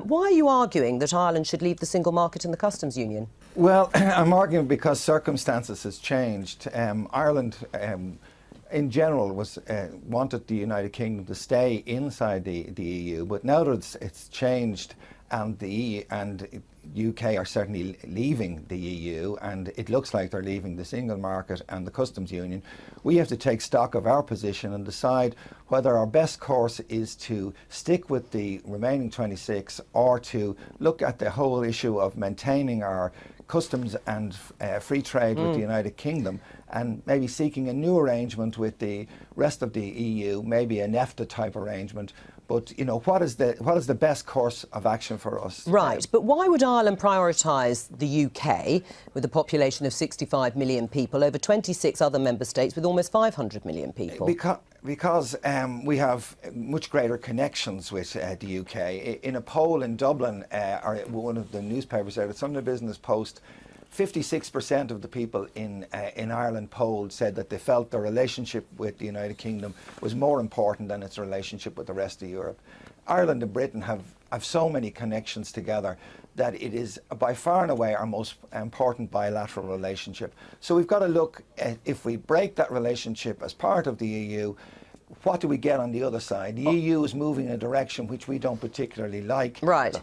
Why are you arguing that Ireland should leave the single market and the customs union? Well, I'm arguing because circumstances has changed. Ireland, in general, wanted the United Kingdom to stay inside the EU, but now that it's changed and the EU and UK are certainly leaving the EU, and it looks like they're leaving the single market and the customs union, we have to take stock of our position and decide whether our best course is to stick with the remaining 26 or to look at the whole issue of maintaining our customs and free trade with the United Kingdom, and maybe seeking a new arrangement with the rest of the EU, maybe an EFTA type arrangement. But you know, what is the best course of action for us? Right, but why would Ireland prioritise the UK with a population of 65 million people over 26 other member states with almost 500 million people? Because we have much greater connections with the UK. In a poll in Dublin, or one of the newspapers there, the Sunday Business Post, 56% of the people in Ireland polled said that they felt their relationship with the United Kingdom was more important than its relationship with the rest of Europe. Ireland and Britain have so many connections together that it is by far and away our most important bilateral relationship. So we've got to look at, if we break that relationship as part of the EU, what do we get on the other side? The EU is moving in a direction which we don't particularly like. Right.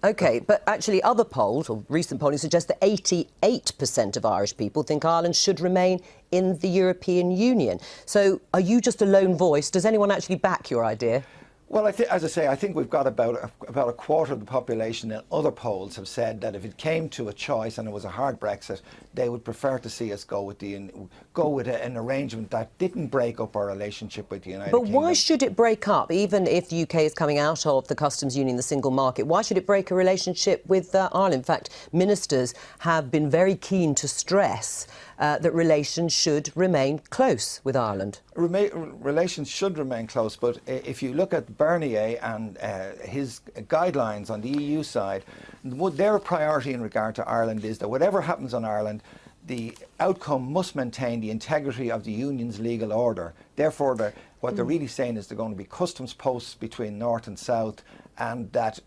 OK, but actually other polls, or recent polling, suggest that 88% of Irish people think Ireland should remain in the European Union. So are you just a lone voice? Does anyone actually back your idea? Well, as I say, I think we've got about a quarter of the population in other polls have said that if it came to a choice and it was a hard Brexit, they would prefer to see us go with an arrangement that didn't break up our relationship with the United Kingdom. But why should it break up, even if the UK is coming out of the customs union, the single market? Why should it break a relationship with Ireland? In fact, ministers have been very keen to stress that relations should remain close with Ireland. Relations should remain close, but if you look at Bernier and his guidelines on the EU side, their priority in regard to Ireland is that whatever happens on Ireland, the outcome must maintain the integrity of the union's legal order. Therefore, what they're really saying is they're going to be customs posts between north and south, and that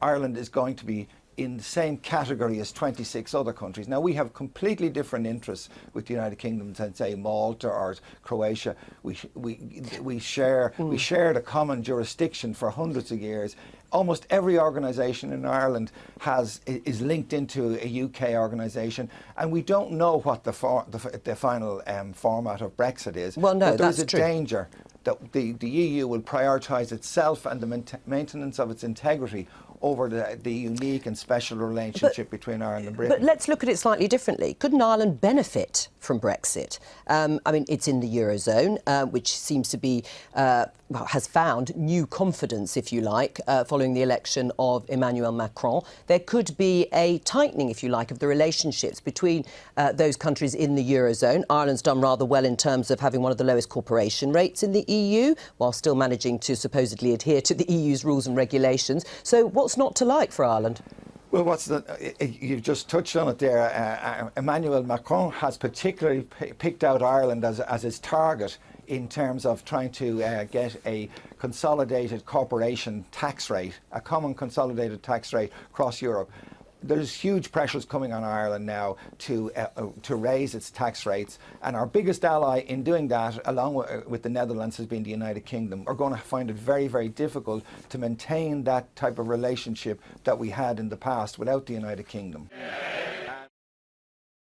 Ireland is going to be in the same category as 26 other countries. Now, we have completely different interests with the United Kingdom than, say, Malta or Croatia. We shared a common jurisdiction for hundreds of years. Almost every organisation in Ireland is linked into a UK organisation, and we don't know what the final format of Brexit is. Well, no, but there's that's a danger that the EU will prioritise itself and the maintenance of its integrity over the unique and special relationship between Ireland and Britain. But let's look at it slightly differently. Couldn't Ireland benefit from Brexit? I mean, it's in the Eurozone, which seems to be, has found new confidence, if you like, following the election of Emmanuel Macron. There could be a tightening, if you like, of the relationships between those countries in the Eurozone. Ireland's done rather well in terms of having one of the lowest corporation rates in the EU, while still managing to supposedly adhere to the EU's rules and regulations. So what's not to like for Ireland? Well, you've just touched on it there. Emmanuel Macron has particularly picked out Ireland as his target in terms of trying to get a consolidated corporation tax rate, a common consolidated tax rate across Europe. There's huge pressures coming on Ireland now to raise its tax rates, and our biggest ally in doing that, along with the Netherlands, has been the United Kingdom. Are going to find it very, very difficult to maintain that type of relationship that we had in the past without the United Kingdom.